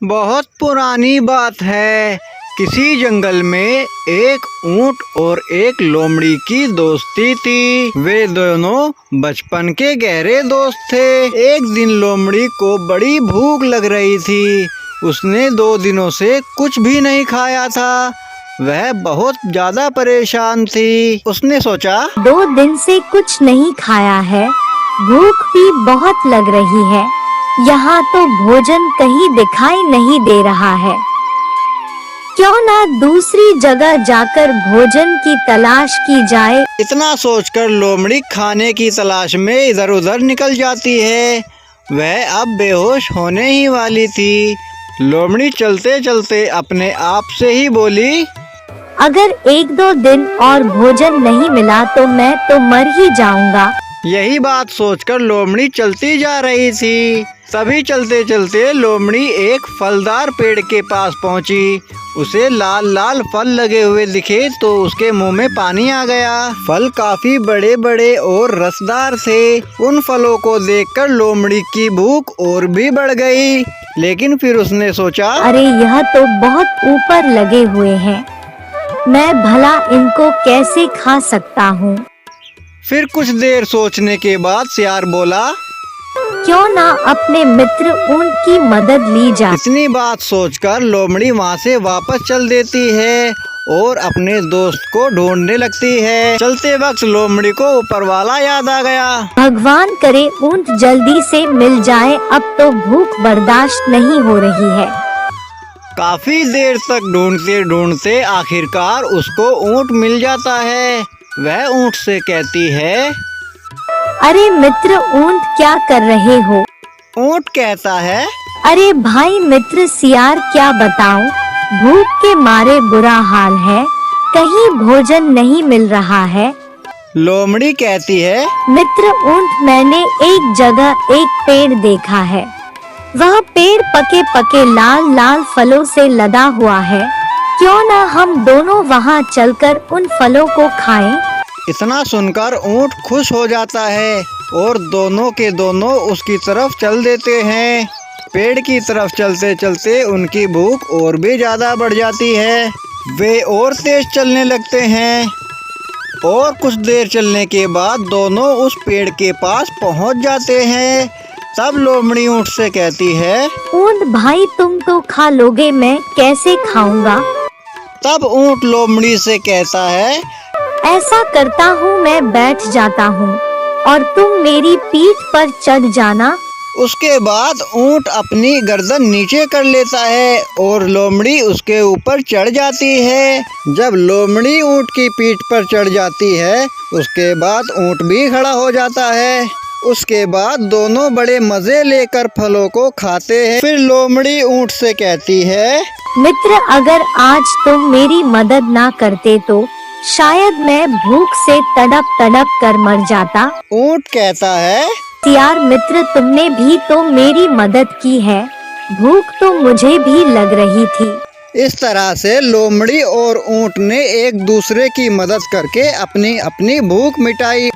बहुत पुरानी बात है। किसी जंगल में एक ऊंट और एक लोमड़ी की दोस्ती थी। वे दोनों बचपन के गहरे दोस्त थे। एक दिन लोमड़ी को बड़ी भूख लग रही थी। उसने 2 दिनों से कुछ भी नहीं खाया था। वह बहुत ज्यादा परेशान थी। उसने सोचा, 2 दिन से कुछ नहीं खाया है, भूख भी बहुत लग रही है। यहाँ तो भोजन कहीं दिखाई नहीं दे रहा है। क्यों ना दूसरी जगह जाकर भोजन की तलाश की जाए। इतना सोचकर लोमड़ी खाने की तलाश में इधर उधर निकल जाती है। वह अब बेहोश होने ही वाली थी। लोमड़ी चलते चलते अपने आप से ही बोली, अगर 1-2 दिन और भोजन नहीं मिला तो मैं तो मर ही जाऊंगा। यही बात सोचकर लोमड़ी चलती जा रही थी। तभी चलते चलते लोमड़ी एक फलदार पेड़ के पास पहुंची। उसे लाल लाल फल लगे हुए दिखे तो उसके मुंह में पानी आ गया। फल काफी बड़े बड़े और रसदार थे। उन फलों को देखकर लोमड़ी की भूख और भी बढ़ गई। लेकिन फिर उसने सोचा, अरे यह तो बहुत ऊपर लगे हुए हैं, मैं भला इनको कैसे खा सकता हूँ। फिर कुछ देर सोचने के बाद सियार बोला, क्यों ना अपने मित्र ऊंट की मदद ली जाए। इतनी बात सोचकर लोमड़ी वहाँ से वापस चल देती है और अपने दोस्त को ढूंढने लगती है। चलते वक्त लोमड़ी को ऊपर वाला याद आ गया। भगवान करे ऊंट जल्दी से मिल जाए, अब तो भूख बर्दाश्त नहीं हो रही है। काफी देर तक ढूंढते ढूंढते आखिरकार उसको ऊंट मिल जाता है। वह ऊंट से कहती है, अरे मित्र ऊंट क्या कर रहे हो। ऊंट कहता है, अरे भाई मित्र सियार क्या बताऊं, भूख के मारे बुरा हाल है, कहीं भोजन नहीं मिल रहा है। लोमड़ी कहती है, मित्र ऊंट मैंने एक जगह एक पेड़ देखा है। वह पेड़ पके पके लाल लाल फलों से लदा हुआ है। क्यों ना हम दोनों वहां चलकर उन फलों को खाएं। इतना सुनकर ऊंट खुश हो जाता है और दोनों के दोनों उसकी तरफ चल देते हैं। पेड़ की तरफ चलते चलते उनकी भूख और भी ज्यादा बढ़ जाती है। वे और तेज चलने लगते हैं और कुछ देर चलने के बाद दोनों उस पेड़ के पास पहुंच जाते हैं। तब लोमड़ी ऊंट से कहती है, ऊंट भाई तुम तो खा लोगे, मैं कैसे खाऊंगा। तब ऊंट लोमड़ी से कहता है, ऐसा करता हूँ मैं बैठ जाता हूँ और तुम मेरी पीठ पर चढ़ जाना। उसके बाद ऊंट अपनी गर्दन नीचे कर लेता है और लोमड़ी उसके ऊपर चढ़ जाती है। जब लोमड़ी ऊंट की पीठ पर चढ़ जाती है उसके बाद ऊंट भी खड़ा हो जाता है। उसके बाद दोनों बड़े मजे लेकर फलों को खाते हैं। फिर लोमड़ी ऊंट से कहती है, मित्र अगर आज तुम मेरी मदद ना करते तो शायद मैं भूख से तड़प तड़प कर मर जाता। ऊंट कहता है, सियार मित्र तुमने भी तो मेरी मदद की है, भूख तो मुझे भी लग रही थी। इस तरह से लोमड़ी और ऊंट ने एक दूसरे की मदद करके अपनी अपनी भूख मिटाई।